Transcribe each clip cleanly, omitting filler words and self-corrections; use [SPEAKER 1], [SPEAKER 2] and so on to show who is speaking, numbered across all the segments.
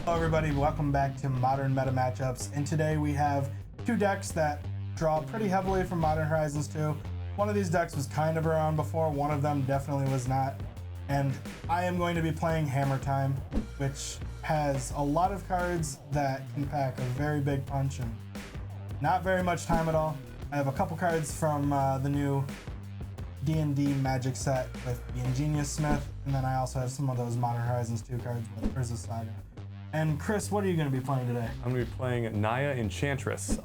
[SPEAKER 1] Hello everybody, welcome back to Modern Meta Matchups, and today we have two decks that draw pretty heavily from Modern Horizons 2. One of these decks was kind of around before, one of them definitely was not. And I am going to be playing Hammer Time, which has a lot of cards that can pack a very big punch and not very much time at all. I have a couple cards from the new D&D Magic set with the Ingenious Smith, and then I also have some of those Modern Horizons 2 cards with Urza Saga. And Chris, what are you going to be playing today?
[SPEAKER 2] I'm going to be playing Naya Enchantress.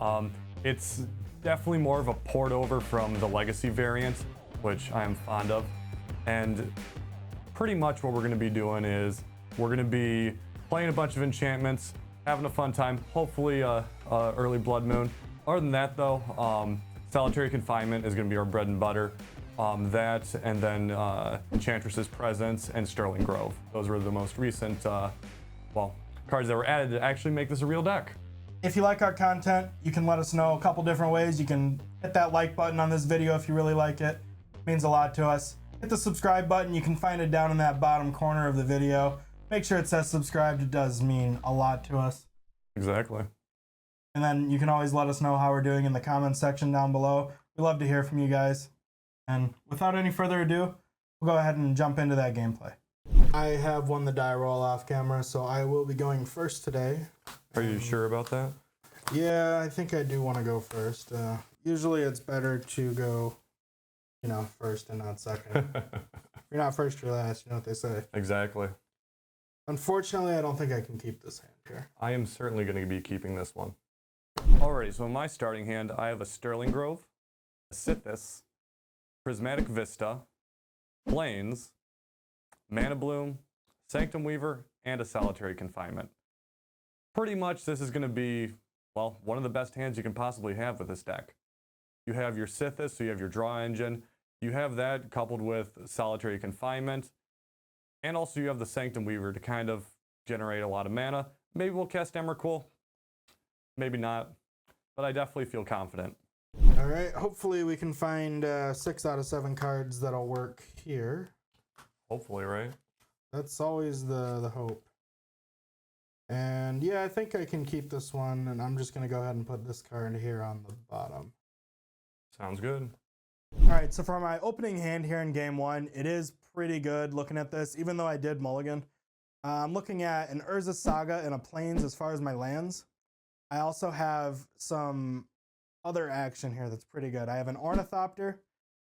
[SPEAKER 2] It's definitely more of a port over from the Legacy variant, which I am fond of. And pretty much what we're going to be doing is we're going to be playing a bunch of enchantments, having a fun time, hopefully early Blood Moon. Other than that though, Solitary Confinement is going to be our bread and butter. That and then Enchantress's Presence and Sterling Grove. Those were the most recent cards that were added to actually make this a real deck.
[SPEAKER 1] If you like our content, you can let us know a couple different ways. You can hit that like button on this video if you really like it. It means a lot to us. Hit the subscribe button. You can find it down in that bottom corner of the video. Make sure it says subscribed. It does mean a lot to us.
[SPEAKER 2] Exactly.
[SPEAKER 1] And then you can always let us know how we're doing in the comments section down below. We love to hear from you guys. And without any further ado, we'll go ahead and jump into that gameplay. I have won the die roll off camera, so I will be going first today.
[SPEAKER 2] Are you sure about that?
[SPEAKER 1] Yeah, I think I do want to go first. Usually it's better to go, first and not second. If you're not first, you're last. You know what they say.
[SPEAKER 2] Exactly.
[SPEAKER 1] Unfortunately, I don't think I can keep this hand here.
[SPEAKER 2] I am certainly going to be keeping this one. Alrighty, so in my starting hand, I have a Sterling Grove, a Sithis, Prismatic Vista, Plains, Mana Bloom, Sanctum Weaver, and a Solitary Confinement. Pretty much this is going to be, well, one of the best hands you can possibly have with this deck. You have your Sithis, so you have your draw engine. You have that coupled with Solitary Confinement. And also you have the Sanctum Weaver to kind of generate a lot of mana. Maybe we'll cast Emrakul. Maybe not. But I definitely feel confident.
[SPEAKER 1] Alright, hopefully we can find 6 out of 7 cards that'll work here.
[SPEAKER 2] Hopefully, right?
[SPEAKER 1] That's always the hope. And yeah, I think I can keep this one, and I'm just going to go ahead and put this card here on the bottom.
[SPEAKER 2] Sounds good.
[SPEAKER 1] Alright, so for my opening hand here in game 1, it is pretty good looking at this, even though I did mulligan. I'm looking at an Urza Saga and a Plains as far as my lands. I also have some other action here that's pretty good. I have an Ornithopter.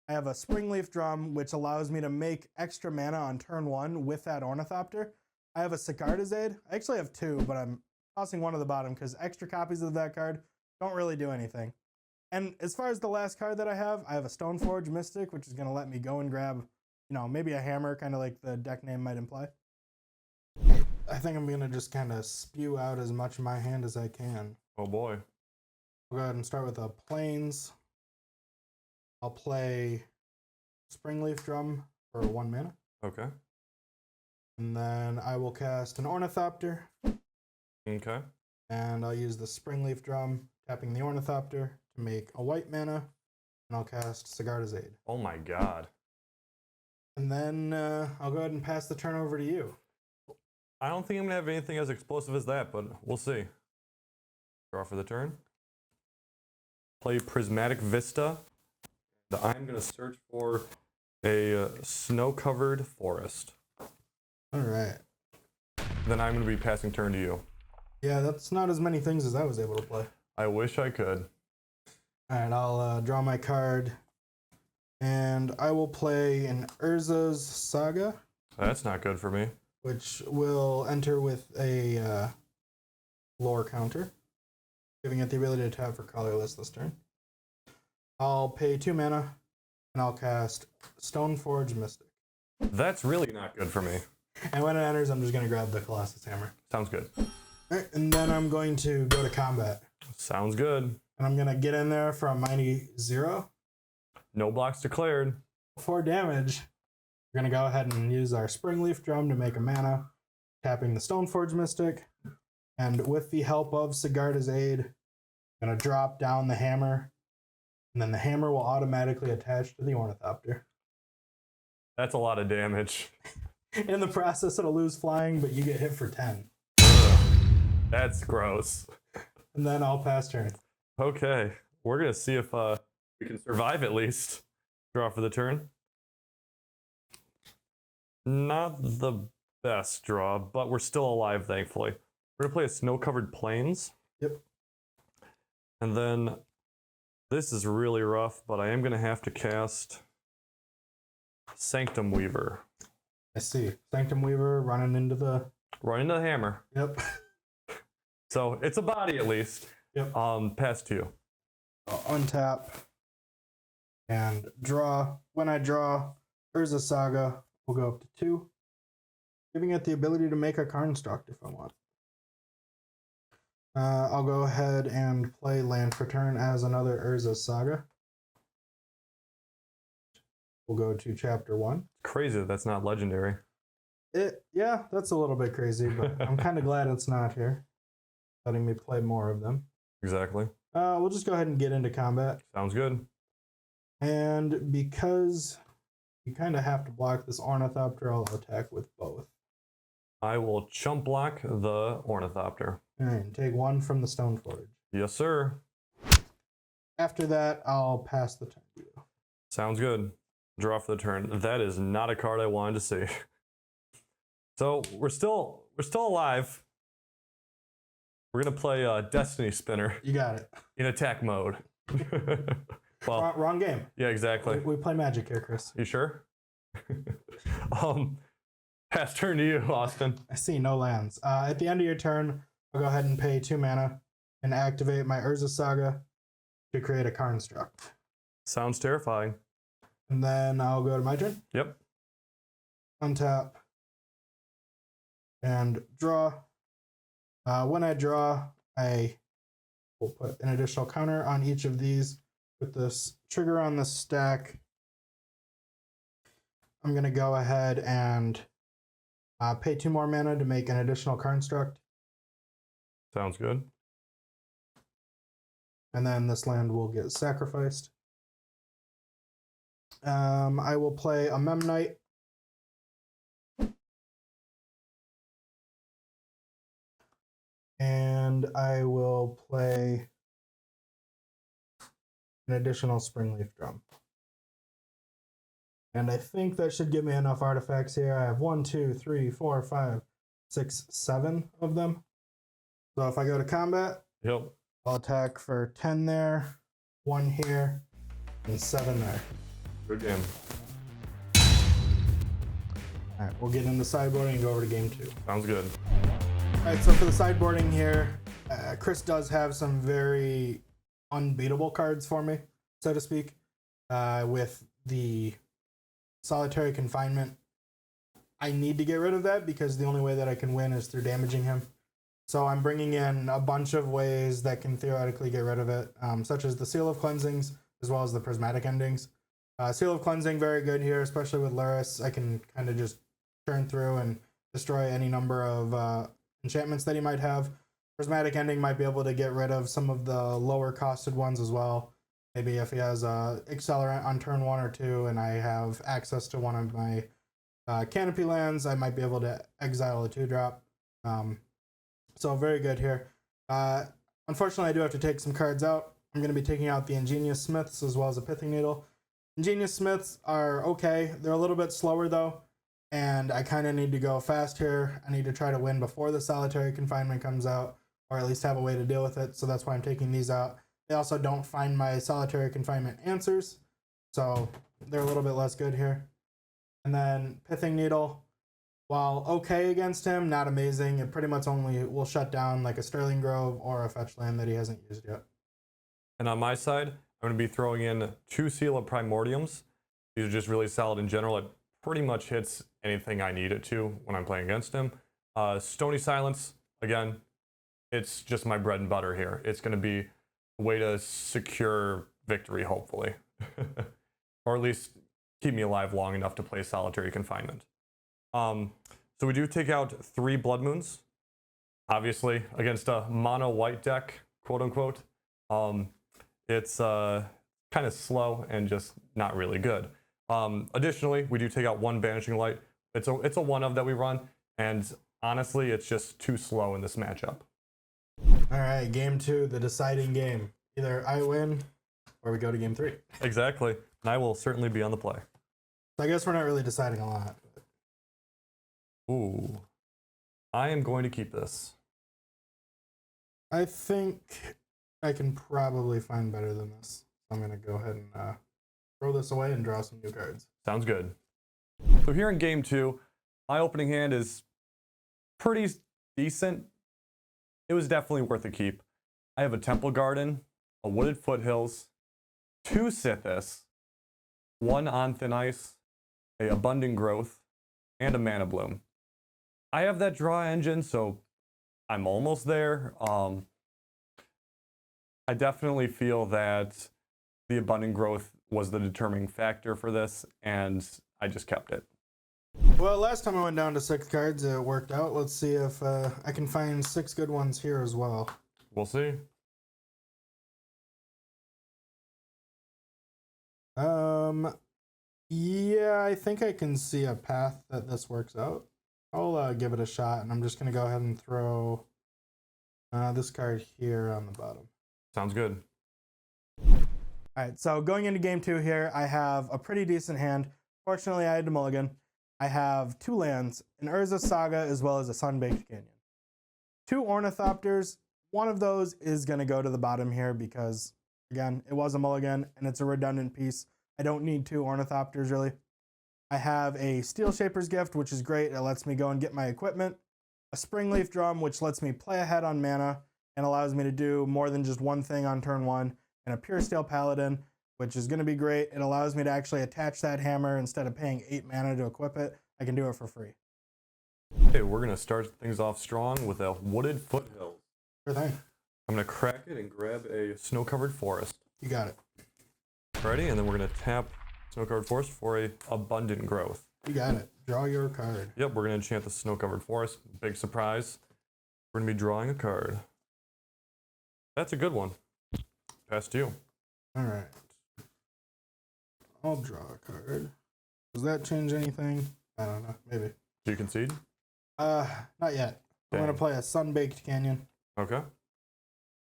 [SPEAKER 1] I have a Springleaf Drum, which allows me to make extra mana on turn 1 with that Ornithopter. I have a Sigardizade. I actually have 2, but I'm tossing one to the bottom because extra copies of that card don't really do anything. And as far as the last card that I have a Stoneforge Mystic, which is going to let me go and grab, maybe a hammer, kind of like the deck name might imply. I think I'm going to just kind of spew out as much of my hand as I can.
[SPEAKER 2] Oh boy.
[SPEAKER 1] I'll go ahead and start with a Plains. I'll play Springleaf Drum for 1 mana.
[SPEAKER 2] Okay.
[SPEAKER 1] And then I will cast an Ornithopter.
[SPEAKER 2] Okay.
[SPEAKER 1] And I'll use the Springleaf Drum, tapping the Ornithopter to make a white mana. And I'll cast Sigardizade.
[SPEAKER 2] Oh my god.
[SPEAKER 1] And then I'll go ahead and pass the turn over to you.
[SPEAKER 2] I don't think I'm going to have anything as explosive as that, but we'll see. Draw for the turn. Play Prismatic Vista. I'm going to search for a snow-covered forest.
[SPEAKER 1] All right.
[SPEAKER 2] Then I'm going to be passing turn to you.
[SPEAKER 1] Yeah, that's not as many things as I was able to play.
[SPEAKER 2] I wish I could.
[SPEAKER 1] All right, I'll draw my card. And I will play an Urza's Saga.
[SPEAKER 2] That's not good for me.
[SPEAKER 1] Which will enter with a lore counter, giving it the ability to tap for colorless this turn. I'll pay 2 mana, and I'll cast Stoneforge Mystic.
[SPEAKER 2] That's really not good for me.
[SPEAKER 1] And when it enters, I'm just going to grab the Colossus Hammer.
[SPEAKER 2] Sounds good.
[SPEAKER 1] All right, and then I'm going to go to combat.
[SPEAKER 2] Sounds good.
[SPEAKER 1] And I'm going to get in there for a mighty 0.
[SPEAKER 2] No blocks declared.
[SPEAKER 1] 4 damage. We're going to go ahead and use our Springleaf Drum to make a mana, tapping the Stoneforge Mystic. And with the help of Sigardizade, I'm going to drop down the hammer, and then the hammer will automatically attach to the Ornithopter.
[SPEAKER 2] That's a lot of damage.
[SPEAKER 1] In the process, it'll lose flying, but you get hit for 10.
[SPEAKER 2] That's gross.
[SPEAKER 1] And then I'll pass turn.
[SPEAKER 2] Okay, we're gonna see if we can survive at least. Draw for the turn. Not the best draw, but we're still alive, thankfully. We're gonna play a snow-covered plains.
[SPEAKER 1] Yep.
[SPEAKER 2] And then this is really rough, but I am gonna have to cast Sanctum Weaver.
[SPEAKER 1] I see. Sanctum Weaver running into the...
[SPEAKER 2] Run into the hammer.
[SPEAKER 1] Yep.
[SPEAKER 2] So it's a body at least.
[SPEAKER 1] Yep.
[SPEAKER 2] Pass to you.
[SPEAKER 1] I'll untap and draw. When I draw, Urza Saga will go up to 2, giving it the ability to make a construct if I want. I'll go ahead and play land for turn as another Urza Saga. We'll go to chapter 1.
[SPEAKER 2] Crazy that's not legendary.
[SPEAKER 1] Yeah, that's a little bit crazy, but I'm kind of glad it's not here, letting me play more of them.
[SPEAKER 2] Exactly.
[SPEAKER 1] We'll just go ahead and get into combat.
[SPEAKER 2] Sounds good.
[SPEAKER 1] And because you kind of have to block this Ornithopter, I'll attack with both.
[SPEAKER 2] I will chump block the Ornithopter.
[SPEAKER 1] And take 1 from the Stone Forge.
[SPEAKER 2] Yes, sir.
[SPEAKER 1] After that, I'll pass the turn to you.
[SPEAKER 2] Sounds good. Draw for the turn. That is not a card I wanted to see. So we're still alive. We're gonna play Destiny Spinner
[SPEAKER 1] You got it.
[SPEAKER 2] in attack mode. Well,
[SPEAKER 1] Wrong game.
[SPEAKER 2] yeah, exactly.
[SPEAKER 1] We play Magic here, Chris.
[SPEAKER 2] You sure? Pass turn to you, Austin.
[SPEAKER 1] I see no lands. At the end of your turn, I'll go ahead and pay 2 mana and activate my Urza Saga to create a construct.
[SPEAKER 2] Sounds terrifying.
[SPEAKER 1] And then I'll go to my turn.
[SPEAKER 2] Yep.
[SPEAKER 1] Untap. And draw. When I draw, I will put an additional counter on each of these with this trigger on the stack. I'm going to go ahead and pay 2 more mana to make an additional construct.
[SPEAKER 2] Sounds good.
[SPEAKER 1] And then this land will get sacrificed. I will play a Memnite. And I will play an additional Springleaf Drum. And I think that should give me enough artifacts here. I have 1, 2, 3, 4, 5, 6, 7 of them. So if I go to combat,
[SPEAKER 2] Yep.
[SPEAKER 1] I'll attack for 10 there, 1 here, and 7 there.
[SPEAKER 2] Good game.
[SPEAKER 1] All right, we'll get into sideboarding and go over to game 2.
[SPEAKER 2] Sounds good.
[SPEAKER 1] All right, so for the sideboarding here, Chris does have some very unbeatable cards for me, so to speak, with the solitary confinement. I need to get rid of that because the only way that I can win is through damaging him. So I'm bringing in a bunch of ways that can theoretically get rid of it, such as the Seal of Cleansings, as well as the Prismatic Endings. Seal of Cleansing, very good here, especially with Luris. I can kind of just turn through and destroy any number of enchantments that he might have. Prismatic Ending might be able to get rid of some of the lower costed ones as well. Maybe if he has Accelerant on turn 1 or 2 and I have access to one of my Canopy lands, I might be able to exile a 2-drop. So very good here. Unfortunately, I do have to take some cards out. I'm going to be taking out the Ingenious Smiths as well as a Pithing Needle. Ingenious Smiths are okay. They're a little bit slower though, and I kind of need to go fast here. I need to try to win before the solitary confinement comes out, or at least have a way to deal with it, so that's why I'm taking these out. They also don't find my solitary confinement answers, so they're a little bit less good here. And then Pithing Needle, while okay against him, not amazing. It pretty much only will shut down like a Sterling Grove or a fetch land that he hasn't used yet.
[SPEAKER 2] And on my side, I'm going to be throwing in 2 Seal of Primordiums. These are just really solid in general. It pretty much hits anything I need it to when I'm playing against him. Stony Silence, again, it's just my bread and butter here. It's going to be a way to secure victory, hopefully. Or at least keep me alive long enough to play Solitary Confinement. So we do take out 3 Blood Moons, obviously, against a mono white deck, quote unquote. It's kind of slow and just not really good. Additionally, we do take out 1 Banishing Light. It's a one of that we run, and honestly, it's just too slow in this matchup.
[SPEAKER 1] All right, game 2, the deciding game. Either I win or we go to game 3.
[SPEAKER 2] Exactly. And I will certainly be on the play.
[SPEAKER 1] So I guess we're not really deciding a lot.
[SPEAKER 2] Ooh. I am going to keep this.
[SPEAKER 1] I think I can probably find better than this. So I'm going to go ahead and throw this away and draw some new cards.
[SPEAKER 2] Sounds good. So here in game 2, my opening hand is pretty decent. It was definitely worth a keep. I have a Temple Garden, a Wooded Foothills, 2 Sithis, 1 on Thin Ice, a Abundant Growth, and a Mana Bloom. I have that draw engine, so I'm almost there. I definitely feel that the Abundant Growth was the determining factor for this, and I just kept it.
[SPEAKER 1] Well, last time I went down to 6 cards, it worked out. Let's see if I can find 6 good ones here as well.
[SPEAKER 2] We'll see.
[SPEAKER 1] Yeah, I think I can see a path that this works out. I'll give it a shot, and I'm just going to go ahead and throw this card here on the bottom.
[SPEAKER 2] Sounds good.
[SPEAKER 1] All right, so going into game 2 here, I have a pretty decent hand. Fortunately, I had to mulligan. I have 2 lands, an Urza Saga as well as a Sunbaked Canyon. 2 Ornithopters. One of those is going to go to the bottom here because, again, it was a mulligan and it's a redundant piece. I don't need 2 Ornithopters, really. I have a Steel Shaper's Gift, which is great. It lets me go and get my equipment. A Springleaf Drum, which lets me play ahead on mana and allows me to do more than just one thing on turn 1. And a Pure Steel Paladin, which is going to be great. It allows me to actually attach that hammer instead of paying 8 mana to equip it. I can do it for free.
[SPEAKER 2] Okay, we're going to start things off strong with a Wooded Foothills.
[SPEAKER 1] Sure thing.
[SPEAKER 2] I'm going to crack it and grab a Snow-Covered Forest.
[SPEAKER 1] You got it.
[SPEAKER 2] Ready? And then we're going to tap Snow-Covered Forest for a Abundant Growth.
[SPEAKER 1] You got it. Draw your card.
[SPEAKER 2] Yep, we're going to enchant the Snow-Covered Forest. Big surprise. We're going to be drawing a card. That's a good one. Pass to you.
[SPEAKER 1] All right. I'll draw a card. Does that change anything? I don't know. Maybe.
[SPEAKER 2] Do you concede?
[SPEAKER 1] Not yet. I'm going to play a Sunbaked Canyon.
[SPEAKER 2] Okay.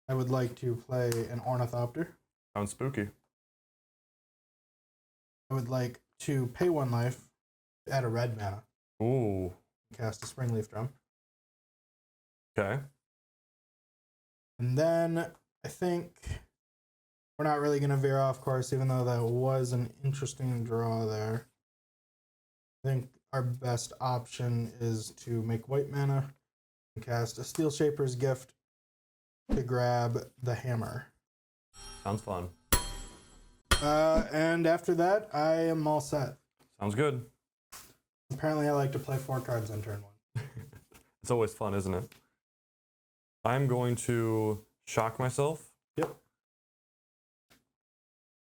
[SPEAKER 1] I would like to play an Ornithopter.
[SPEAKER 2] Sounds spooky.
[SPEAKER 1] I would like to pay 1 life, add a red mana,
[SPEAKER 2] Ooh.
[SPEAKER 1] cast a Springleaf Drum.
[SPEAKER 2] Okay.
[SPEAKER 1] And then I think we're not really going to veer off course, even though that was an interesting draw there. I think our best option is to make white mana and cast a Steel Shaper's Gift to grab the hammer.
[SPEAKER 2] Sounds fun.
[SPEAKER 1] And after that, I am all set.
[SPEAKER 2] Sounds good.
[SPEAKER 1] Apparently, I like to play 4 cards on turn 1.
[SPEAKER 2] It's always fun, isn't it? I'm going to shock myself.
[SPEAKER 1] Yep.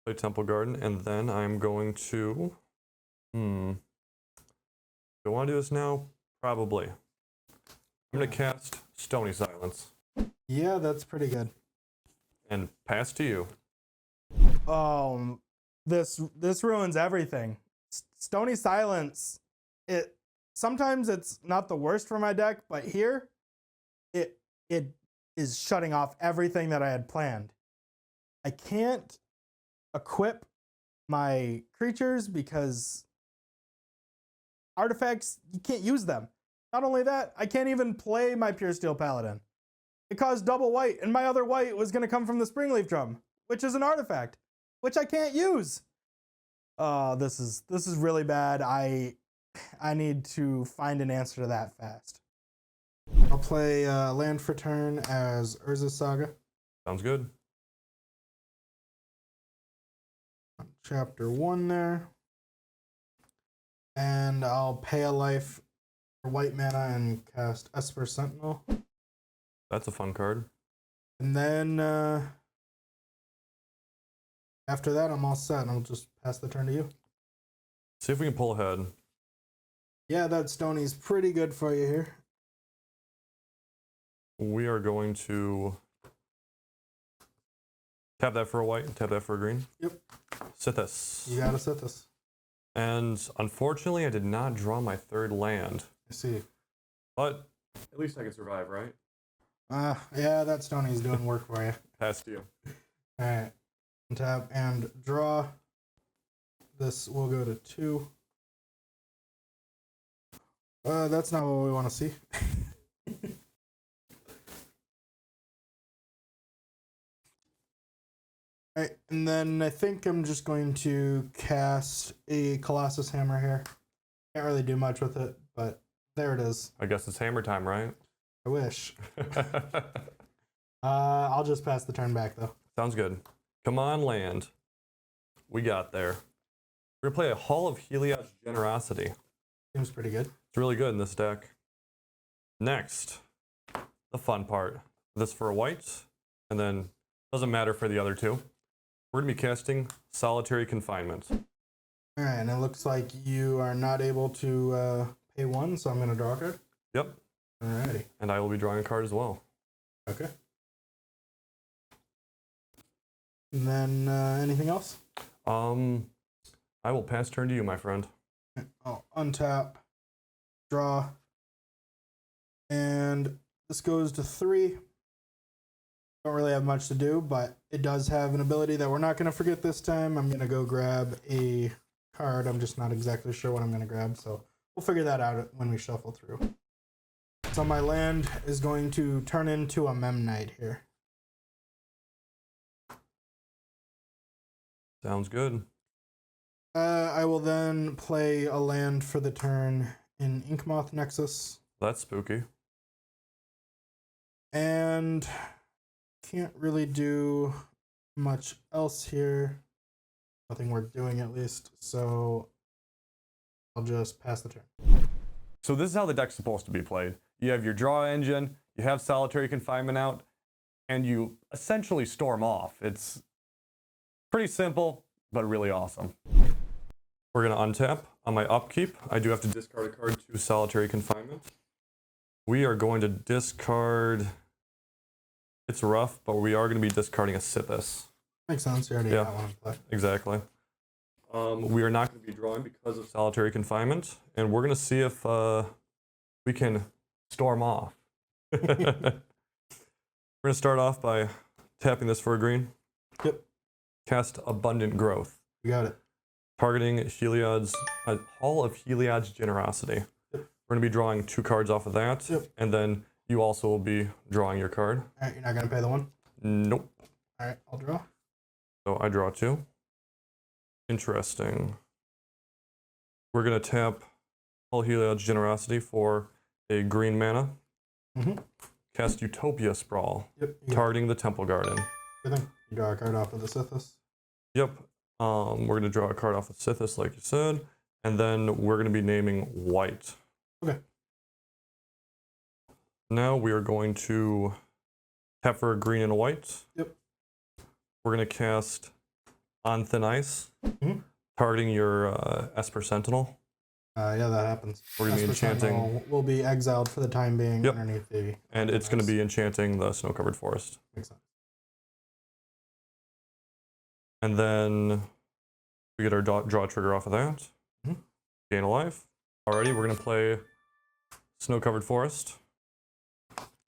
[SPEAKER 2] Play Temple Garden, and then I'm going to... Do I want to do this now? Probably. I'm going to cast Stony Silence.
[SPEAKER 1] Yeah, that's pretty good.
[SPEAKER 2] And pass to you.
[SPEAKER 1] Oh, this ruins everything. Stony Silence. Sometimes it's not the worst for my deck, but here, it is shutting off everything that I had planned. I can't equip my creatures because artifacts, you can't use them. Not only that, I can't even play my Pure Steel Paladin. It caused double white, and my other white was going to come from the Springleaf Drum, which is an artifact, which I can't use. This is really bad. I need to find an answer to that fast. I'll play land for turn as Urza Saga.
[SPEAKER 2] Sounds good.
[SPEAKER 1] Chapter 1 there. And I'll pay a life for white mana and cast Esper Sentinel.
[SPEAKER 2] That's a fun card.
[SPEAKER 1] And then after that, I'm all set. And I'll just pass the turn to you.
[SPEAKER 2] See if we can pull ahead.
[SPEAKER 1] Yeah, that Stony's pretty good for you here.
[SPEAKER 2] We are going to tap that for a white and tap that for a green.
[SPEAKER 1] Yep.
[SPEAKER 2] Sithis.
[SPEAKER 1] You gotta set this.
[SPEAKER 2] And unfortunately, I did not draw my 3rd land.
[SPEAKER 1] I see.
[SPEAKER 2] But at least I can survive, right?
[SPEAKER 1] Yeah, that Stoney's doing work for you.
[SPEAKER 2] Pass to you.
[SPEAKER 1] Alright. Tap and draw. This will go to 2. That's not what we want to see. Alright, and then I think I'm just going to cast a Colossus Hammer here. Can't really do much with it, but there it is.
[SPEAKER 2] I guess it's hammer time, right?
[SPEAKER 1] I wish. I'll just pass the turn back, though.
[SPEAKER 2] Sounds good. Come on, land. We got there. We're going to play a Hall of Heliod's Generosity.
[SPEAKER 1] Seems pretty good.
[SPEAKER 2] It's really good in this deck. Next, the fun part. This for a white, and then doesn't matter for the other two. We're going to be casting Solitary Confinement.
[SPEAKER 1] Alright, and it looks like you are not able to pay 1, so I'm going to draw a card.
[SPEAKER 2] Yep.
[SPEAKER 1] Alrighty.
[SPEAKER 2] And I will be drawing a card as well.
[SPEAKER 1] Okay. And then anything else?
[SPEAKER 2] I will pass turn to you, my friend.
[SPEAKER 1] I'll untap, draw, and this goes to 3. Don't really have much to do, but it does have an ability that we're not going to forget this time. I'm going to go grab a card. I'm just not exactly sure what I'm going to grab, so we'll figure that out when we shuffle through. So my land is going to turn into a Memnite here.
[SPEAKER 2] Sounds good.
[SPEAKER 1] I will then play a land for the turn in Inkmoth Nexus.
[SPEAKER 2] That's spooky.
[SPEAKER 1] And can't really do much else here. Nothing worth doing, at least. So I'll just pass the turn.
[SPEAKER 2] So this is how the deck's supposed to be played. You have your draw engine, you have Solitary Confinement out, and you essentially storm off. It's pretty simple, but really awesome. We're going to untap. On my upkeep, I do have to discard a card to Solitary Confinement. We are going to discard... It's rough, but we are going to be discarding a Sithis.
[SPEAKER 1] Makes sense. You already got one in play.
[SPEAKER 2] Exactly. We are not going to be drawing because of Solitary Confinement, and we're going to see if we can storm off. We're going to start off by tapping this for a green.
[SPEAKER 1] Yep.
[SPEAKER 2] Cast Abundant Growth.
[SPEAKER 1] You got it.
[SPEAKER 2] Targeting Heliod's Hall of Heliod's Generosity.
[SPEAKER 1] Yep.
[SPEAKER 2] We're going to be drawing 2 cards off of that, and then you also will be drawing your card.
[SPEAKER 1] All right, you're not going to pay the 1?
[SPEAKER 2] Nope.
[SPEAKER 1] All right, I'll draw.
[SPEAKER 2] So I draw 2. Interesting. We're going to tap Hall of Heliod's Generosity for a green mana. Cast Utopia Sprawl, targeting the Temple Garden.
[SPEAKER 1] Good thing. You draw a card off of the Sithis.
[SPEAKER 2] Yep. We're going to draw a card off of Sithis, like you said, and then we're going to be naming white.
[SPEAKER 1] Okay.
[SPEAKER 2] Now we are going to tap for a green and a white.
[SPEAKER 1] Yep.
[SPEAKER 2] We're going to cast On Thin Ice, targeting your Esper Sentinel.
[SPEAKER 1] Yeah, that happens.
[SPEAKER 2] We're going to be enchanting.
[SPEAKER 1] Will be exiled for the time being underneath the...
[SPEAKER 2] And it's going to be enchanting the Snow-Covered Forest.
[SPEAKER 1] Makes sense.
[SPEAKER 2] And then we get our draw trigger off of that. Gain a life. Alrighty, we're going to play Snow-Covered Forest.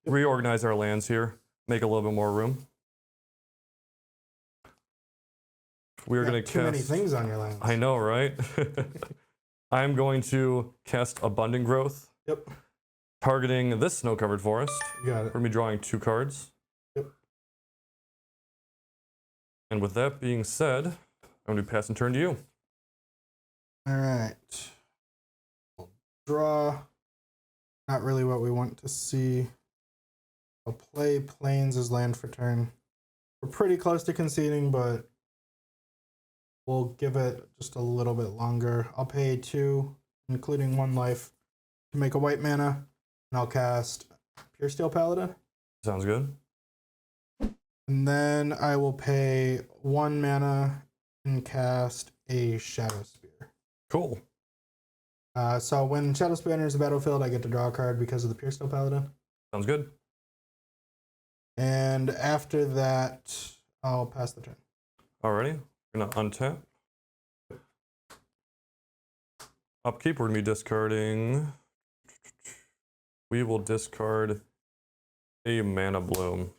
[SPEAKER 2] Reorganize our lands here. Make a little bit more room. We are going to cast...
[SPEAKER 1] Too many things on your lands.
[SPEAKER 2] I know, right? I'm going to cast Abundant Growth.
[SPEAKER 1] Yep.
[SPEAKER 2] Targeting this Snow-Covered Forest.
[SPEAKER 1] You got it.
[SPEAKER 2] We're going to be drawing 2 cards.
[SPEAKER 1] Yep.
[SPEAKER 2] And with that being said, I'm going to be passing turn to you.
[SPEAKER 1] All right. We'll draw. Not really what we want to see. I'll play Plains as land for turn. We're pretty close to conceding, but we'll give it just a little bit longer. I'll pay 2, including 1 life, to make a white mana, and I'll cast Pure Steel Paladin.
[SPEAKER 2] Sounds good.
[SPEAKER 1] And then I will pay 1 mana and cast a Shadow Spear.
[SPEAKER 2] Cool.
[SPEAKER 1] So when Shadow Spear enters the battlefield, I get to draw a card because of the Pure Steel Paladin.
[SPEAKER 2] Sounds good.
[SPEAKER 1] And after that, I'll pass the turn.
[SPEAKER 2] Alrighty. We're going to untap. Upkeep, we're going to be discarding... We will discard a Mana Bloom.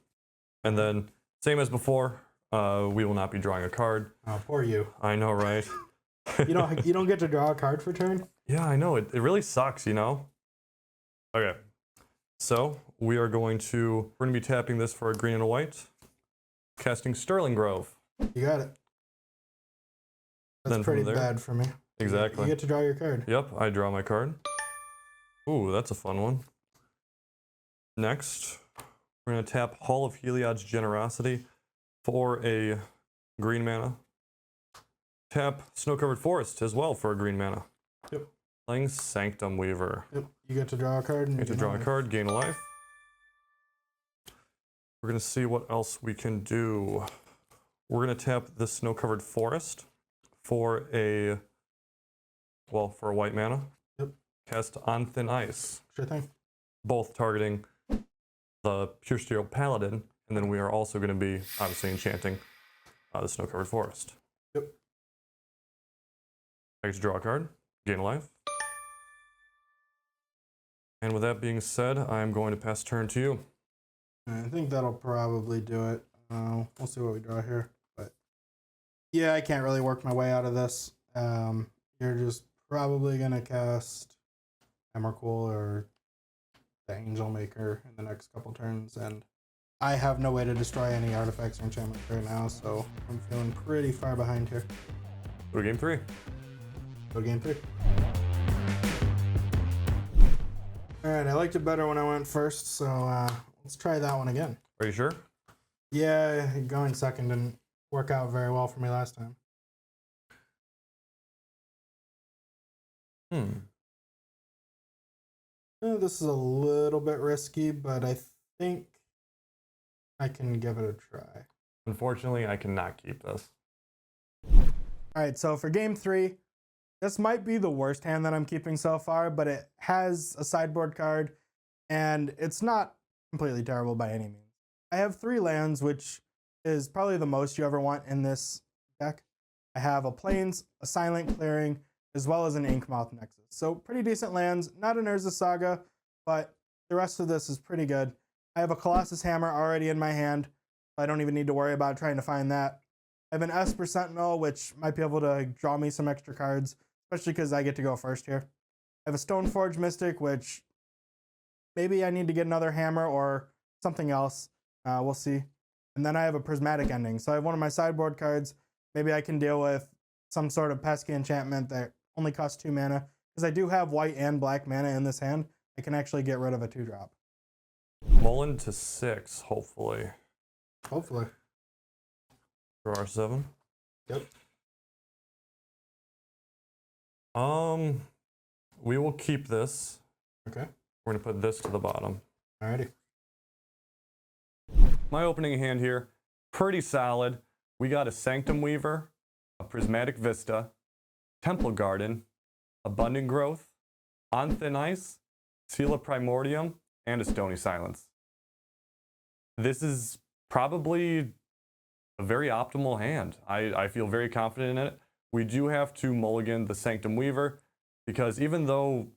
[SPEAKER 2] And then, same as before, we will not be drawing a card.
[SPEAKER 1] Oh, poor you.
[SPEAKER 2] I know, right?
[SPEAKER 1] You don't get to draw a card for turn?
[SPEAKER 2] Yeah, I know. It really sucks, you know? Okay. So, we're going to be tapping this for a green and a white. Casting Sterling Grove.
[SPEAKER 1] You got it. That's
[SPEAKER 2] Then
[SPEAKER 1] pretty
[SPEAKER 2] from there,
[SPEAKER 1] bad for me.
[SPEAKER 2] exactly.
[SPEAKER 1] You get to draw your card.
[SPEAKER 2] Yep, I draw my card. Ooh, that's a fun one. Next, we're going to tap Hall of Heliod's Generosity for a green mana. Tap Snow-Covered Forest as well for a green mana.
[SPEAKER 1] Yep.
[SPEAKER 2] Playing Sanctum Weaver.
[SPEAKER 1] Yep. You get to draw a card. And
[SPEAKER 2] You get to draw a card, gain a life. We're going to see what else we can do. We're going to tap the Snow-Covered Forest for a white mana.
[SPEAKER 1] Yep.
[SPEAKER 2] Cast On Thin Ice.
[SPEAKER 1] Sure thing.
[SPEAKER 2] Both targeting the Pure Steel Paladin, and then we are also going to be obviously enchanting the Snow-Covered Forest.
[SPEAKER 1] Yep.
[SPEAKER 2] I get to draw a card, gain a life. And with that being said, I'm going to pass turn to you.
[SPEAKER 1] I think that'll probably do it. We'll see what we draw here. But yeah, I can't really work my way out of this. You're just probably going to cast Emrakul or the Angel Maker in the next couple turns. And I have no way to destroy any artifacts or enchantments right now, so I'm feeling pretty far behind here.
[SPEAKER 2] Go to game 3.
[SPEAKER 1] Go to game 3. Alright, I liked it better when I went first, so let's try that one again.
[SPEAKER 2] Are you sure?
[SPEAKER 1] Yeah, going second didn't work out very well for me last time. This is a little bit risky, but I think I can give it a try.
[SPEAKER 2] Unfortunately, I cannot keep this.
[SPEAKER 1] Alright, so for game 3, this might be the worst hand that I'm keeping so far, but it has a sideboard card, and it's not completely terrible by any means. I have 3 lands, which is probably the most you ever want in this deck. I have a Plains, a Silent Clearing, as well as an Inkmouth Nexus. So pretty decent lands, not an Urza Saga, but the rest of this is pretty good. I have a Colossus Hammer already in my hand, so I don't even need to worry about trying to find that. I have an Esper Sentinel, which might be able to draw me some extra cards, especially because I get to go first here. I have a Stoneforge Mystic, which maybe I need to get another hammer or something else. We'll see. And then I have a Prismatic Ending. So I have one of my sideboard cards. Maybe I can deal with some sort of pesky enchantment that only costs 2 mana. Because I do have white and black mana in this hand, I can actually get rid of a 2-drop.
[SPEAKER 2] Mullen to 6, hopefully.
[SPEAKER 1] Hopefully.
[SPEAKER 2] For R7.
[SPEAKER 1] Yep.
[SPEAKER 2] We will keep this.
[SPEAKER 1] Okay.
[SPEAKER 2] We're going to put this to the bottom.
[SPEAKER 1] Alrighty.
[SPEAKER 2] My opening hand here, pretty solid. We got a Sanctum Weaver, a Prismatic Vista, Temple Garden, Abundant Growth, On Thin Ice, Seal of Primordium, and a Stony Silence. This is probably a very optimal hand. I feel very confident in it. We do have to mulligan the Sanctum Weaver because even though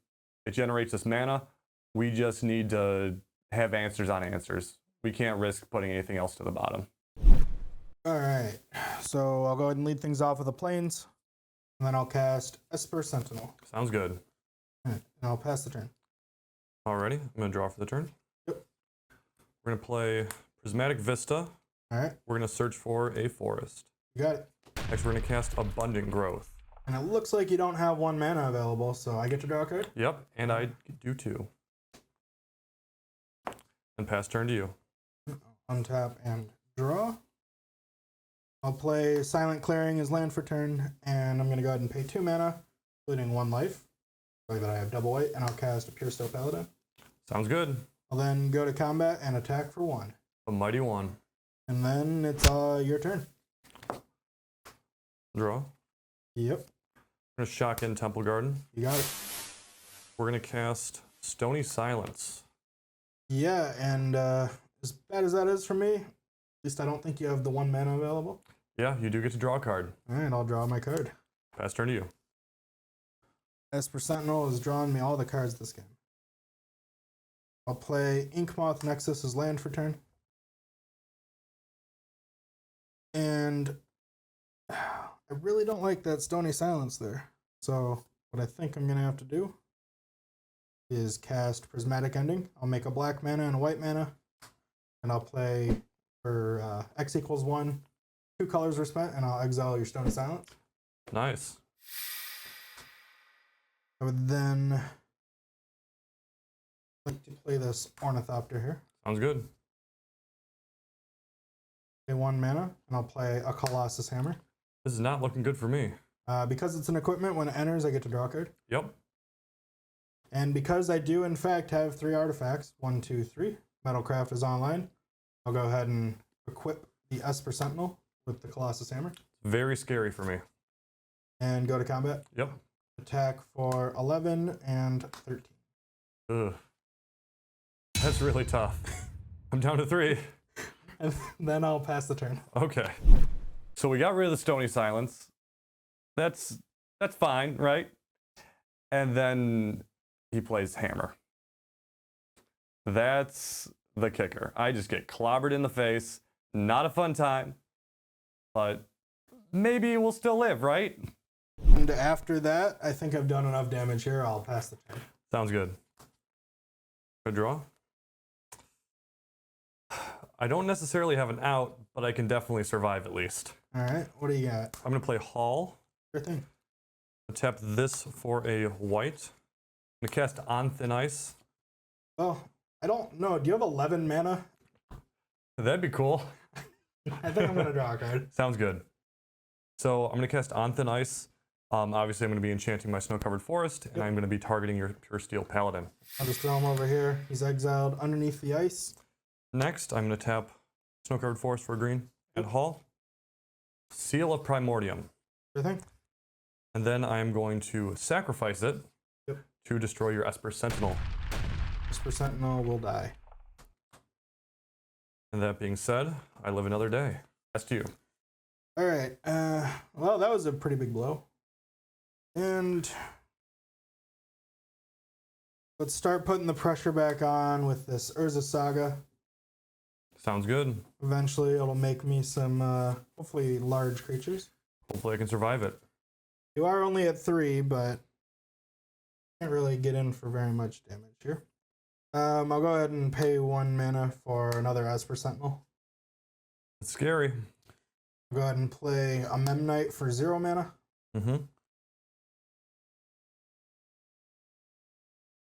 [SPEAKER 2] it generates this mana, we just need to have answers on answers. We can't risk putting anything else to the bottom.
[SPEAKER 1] Alright, so I'll go ahead and lead things off with the Plains, and then I'll cast Esper Sentinel.
[SPEAKER 2] Sounds good.
[SPEAKER 1] Alright, and I'll pass the turn.
[SPEAKER 2] Alrighty, I'm going to draw for the turn.
[SPEAKER 1] Yep.
[SPEAKER 2] We're going to play Prismatic Vista.
[SPEAKER 1] Alright.
[SPEAKER 2] We're going to search for a forest.
[SPEAKER 1] You got it.
[SPEAKER 2] Next, we're going to cast Abundant Growth.
[SPEAKER 1] And it looks like you don't have 1 mana available, so I get to draw a card?
[SPEAKER 2] Yep, and I do too. And pass turn to you.
[SPEAKER 1] Untap and draw. I'll play Silent Clearing as land for turn, and I'm going to go ahead and pay 2 mana, including 1 life, so that I have double white, and I'll cast a Pure Steel Paladin.
[SPEAKER 2] Sounds good.
[SPEAKER 1] I'll then go to combat and attack for 1.
[SPEAKER 2] A Mighty One.
[SPEAKER 1] And then it's your turn.
[SPEAKER 2] Draw.
[SPEAKER 1] Yep,
[SPEAKER 2] We're going to shock in Temple Garden.
[SPEAKER 1] you got it.
[SPEAKER 2] We're going to cast Stony Silence.
[SPEAKER 1] Yeah, and as bad as that is for me, at least I don't think you have the 1 mana available.
[SPEAKER 2] Yeah, you do get to draw a card.
[SPEAKER 1] Alright, I'll draw my card.
[SPEAKER 2] Pass turn to you.
[SPEAKER 1] Esper Sentinel has drawn me all the cards this game. I'll play Inkmoth Nexus as land for turn. And I really don't like that Stony Silence there. So what I think I'm going to have to do is cast Prismatic Ending. I'll make a black mana and a white mana. And I'll play for X equals 1. 2 colors were spent, and I'll exile your Stony Silence.
[SPEAKER 2] Nice.
[SPEAKER 1] I would then like to play this Ornithopter here.
[SPEAKER 2] Sounds good.
[SPEAKER 1] Pay 1 mana, and I'll play a Colossus Hammer.
[SPEAKER 2] This is not looking good for me.
[SPEAKER 1] Because it's an equipment, when it enters, I get to draw a card.
[SPEAKER 2] Yep.
[SPEAKER 1] And because I do, in fact, have 3 artifacts, 1, 2, 3, Metalcraft is online, I'll go ahead and equip the Esper Sentinel with the Colossus Hammer.
[SPEAKER 2] Very scary for me.
[SPEAKER 1] And go to combat.
[SPEAKER 2] Yep.
[SPEAKER 1] Attack for 11 and 13.
[SPEAKER 2] Ugh. That's really tough. I'm down to 3.
[SPEAKER 1] And then I'll pass the turn.
[SPEAKER 2] Okay. So we got rid of the Stony Silence. That's fine, right? And then he plays Hammer. That's the kicker. I just get clobbered in the face. Not a fun time. But maybe we'll still live, right?
[SPEAKER 1] And after that, I think I've done enough damage here. I'll pass the turn.
[SPEAKER 2] Sounds good. Good draw. I don't necessarily have an out, but I can definitely survive at least.
[SPEAKER 1] All right, what do you got?
[SPEAKER 2] I'm going to play Hall.
[SPEAKER 1] Sure thing.
[SPEAKER 2] Tap this for a white. I'm going to cast On Thin Ice.
[SPEAKER 1] Well, I don't know. Do you have 11 mana?
[SPEAKER 2] That'd be cool.
[SPEAKER 1] I think I'm going to draw a card.
[SPEAKER 2] Sounds good. So I'm going to cast On Thin Ice. Obviously, I'm going to be enchanting my Snow-Covered Forest, and I'm going to be targeting your Pure Steel Paladin.
[SPEAKER 1] I'll just throw him over here. He's exiled underneath the ice.
[SPEAKER 2] Next, I'm going to tap Snow-Covered Forest for green and Hall. Seal of Primordium.
[SPEAKER 1] Sure thing.
[SPEAKER 2] And then I'm going to sacrifice it to destroy your Esper Sentinel.
[SPEAKER 1] Esper Sentinel will die.
[SPEAKER 2] And that being said, I live another day. That's to you.
[SPEAKER 1] All right. Well, that was a pretty big blow. And let's start putting the pressure back on with this Urza Saga.
[SPEAKER 2] Sounds good.
[SPEAKER 1] Eventually, it'll make me some, hopefully, large creatures.
[SPEAKER 2] Hopefully I can survive it.
[SPEAKER 1] You are only at 3, but can't really get in for very much damage here. I'll go ahead and pay 1 mana for another Esper Sentinel.
[SPEAKER 2] It's scary.
[SPEAKER 1] I'll go ahead and play a Memnite for 0 mana.
[SPEAKER 2] Mm-hmm.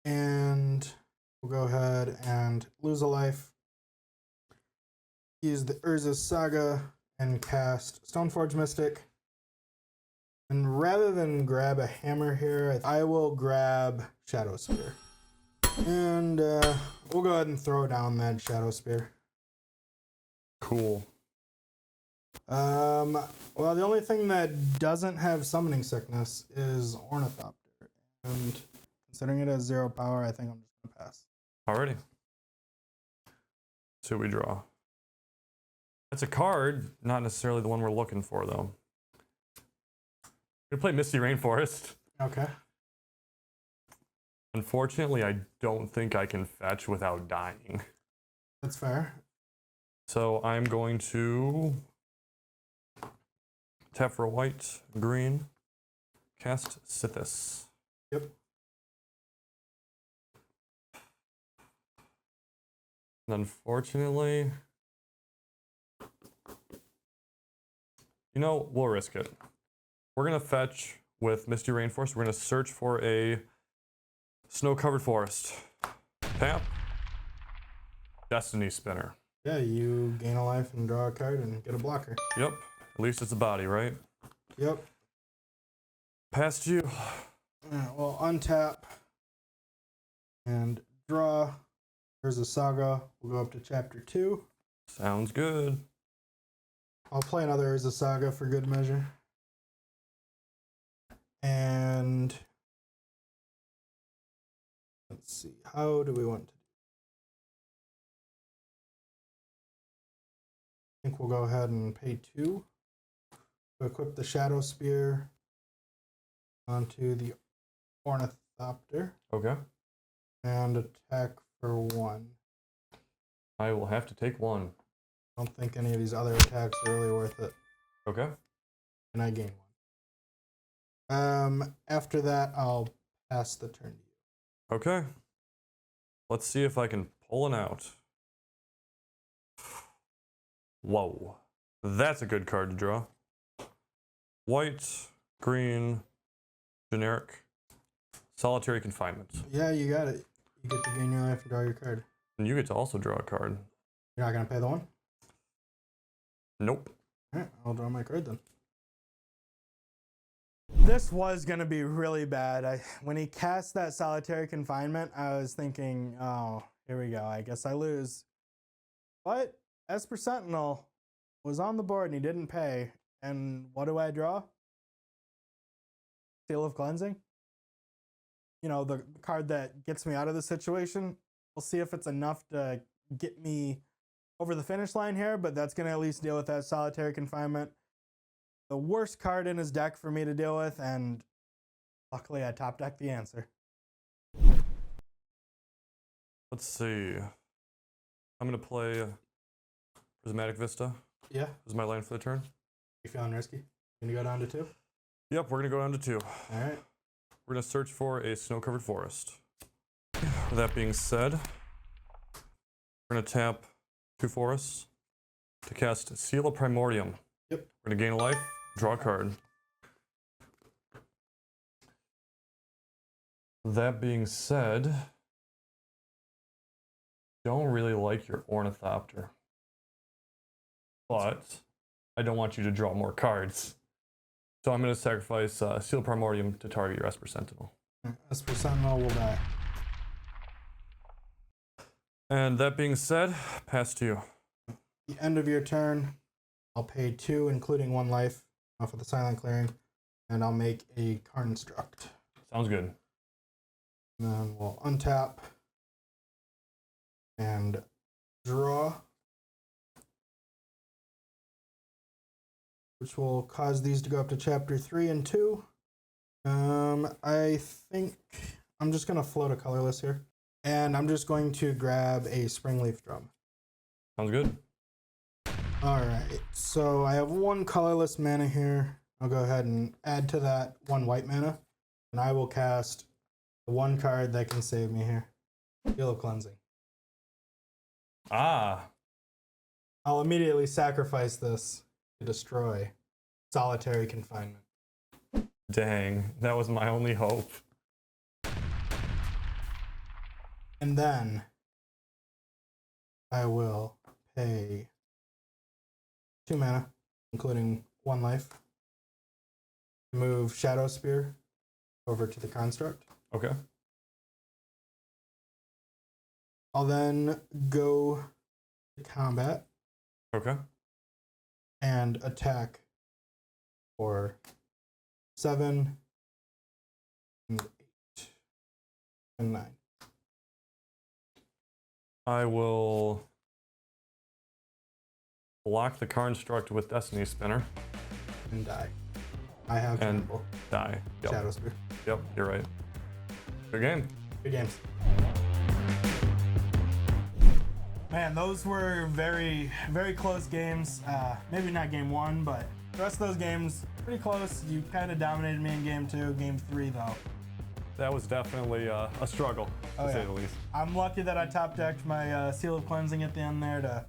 [SPEAKER 1] And we'll go ahead and lose a life. Use the Urza Saga and cast Stoneforge Mystic. And rather than grab a hammer here, I will grab Shadow Spear. And we'll go ahead and throw down that Shadow Spear.
[SPEAKER 2] Cool.
[SPEAKER 1] Well, the only thing that doesn't have Summoning Sickness is Ornithopter. And considering it has 0 power, I think I'm just going to pass.
[SPEAKER 2] Alrighty. So we draw. That's a card, not necessarily the one we're looking for, though. We're going to play Misty Rainforest.
[SPEAKER 1] Okay.
[SPEAKER 2] Unfortunately, I don't think I can fetch without dying.
[SPEAKER 1] That's fair.
[SPEAKER 2] So I'm going to tap for a white, green, cast Sithis.
[SPEAKER 1] Yep.
[SPEAKER 2] And unfortunately, you know, we'll risk it. We're going to fetch with Misty Rainforest. We're going to search for a Snow-Covered Forest. Tap. Destiny Spinner.
[SPEAKER 1] Yeah, you gain a life and draw a card and get a blocker.
[SPEAKER 2] Yep. At least it's a body, right?
[SPEAKER 1] Yep.
[SPEAKER 2] Past you.
[SPEAKER 1] Alright, well, untap and draw. There's a Saga. We'll go up to chapter 2.
[SPEAKER 2] Sounds good.
[SPEAKER 1] I'll play another Urza Saga for good measure. And let's see, how do we want to do? I think we'll go ahead and pay 2 to equip the Shadow Spear onto the Ornithopter
[SPEAKER 2] Okay.
[SPEAKER 1] and attack for 1.
[SPEAKER 2] I will have to take 1.
[SPEAKER 1] I don't think any of these other attacks are really worth it.
[SPEAKER 2] Okay.
[SPEAKER 1] And I gain 1. After that, I'll pass the turn to you.
[SPEAKER 2] Okay. Let's see if I can pull it out. Whoa. That's a good card to draw. White, green, generic, solitary confinement.
[SPEAKER 1] Yeah, you got it. You get to gain your life and draw your card.
[SPEAKER 2] And you get to also draw a card.
[SPEAKER 1] You're not going to pay the 1?
[SPEAKER 2] Nope.
[SPEAKER 1] Alright, I'll draw my card then. This was going to be really bad. When he cast that solitary confinement, I was thinking, oh, here we go. I guess I lose. But Esper Sentinel was on the board and he didn't pay. And what do I draw? Seal of Cleansing. You know, the card that gets me out of the situation. We'll see if it's enough to get me over the finish line here, but that's going to at least deal with that solitary confinement. The worst card in his deck for me to deal with, and luckily I top decked the answer.
[SPEAKER 2] Let's see. I'm going to play Prismatic Vista.
[SPEAKER 1] Yeah.
[SPEAKER 2] This is my line for the turn.
[SPEAKER 1] You feeling risky? Gonna go down to 2?
[SPEAKER 2] Yep, we're going to go down to 2.
[SPEAKER 1] All right.
[SPEAKER 2] We're going to search for a snow-covered forest. With that being said, we're going to tap 2 forests to cast Seal of Primordium.
[SPEAKER 1] Yep.
[SPEAKER 2] We're going to gain a life, draw a card. That being said, don't really like your Ornithopter. But I don't want you to draw more cards. So I'm going to sacrifice Seal of Primordium to target your Esper Sentinel.
[SPEAKER 1] Esper Sentinel will die.
[SPEAKER 2] And that being said, pass to you.
[SPEAKER 1] The end of your turn, I'll pay 2, including 1 life off of the silent clearing, and I'll make a construct.
[SPEAKER 2] Sounds good.
[SPEAKER 1] And then we'll untap and draw, which will cause these to go up to chapter 3 and 2. I think I'm just going to float a colorless here. And I'm just going to grab a Springleaf Drum.
[SPEAKER 2] Sounds good.
[SPEAKER 1] Alright, so I have 1 colorless mana here. I'll go ahead and add to that 1 white mana. And I will cast the 1 card that can save me here. Seal of Cleansing.
[SPEAKER 2] Ah.
[SPEAKER 1] I'll immediately sacrifice this to destroy solitary confinement.
[SPEAKER 2] Dang, that was my only hope.
[SPEAKER 1] And then I will pay 2 mana, including 1 life, to move Shadow Spear over to the construct.
[SPEAKER 2] Okay.
[SPEAKER 1] I'll then go to combat
[SPEAKER 2] Okay.
[SPEAKER 1] and attack for 7 and 8 and 9.
[SPEAKER 2] I will block the construct with Destiny Spinner
[SPEAKER 1] And die. I have
[SPEAKER 2] and
[SPEAKER 1] trample.
[SPEAKER 2] die. Yep.
[SPEAKER 1] Shadow Spear.
[SPEAKER 2] Yep, you're right. Good game.
[SPEAKER 1] Good games. Man, those were very, very close games. Maybe not game 1, but the rest of those games, pretty close. You kind of dominated me in game 2. Game 3, though.
[SPEAKER 2] That was definitely a struggle, to say the least.
[SPEAKER 1] I'm lucky that I top decked my Seal of Cleansing at the end there to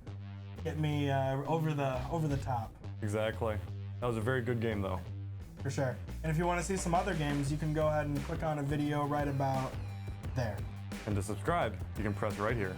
[SPEAKER 1] get me over the top.
[SPEAKER 2] Exactly. That was a very good game, though.
[SPEAKER 1] For sure. And if you want to see some other games, you can go ahead and click on a video right about there.
[SPEAKER 2] And to subscribe, you can press right here.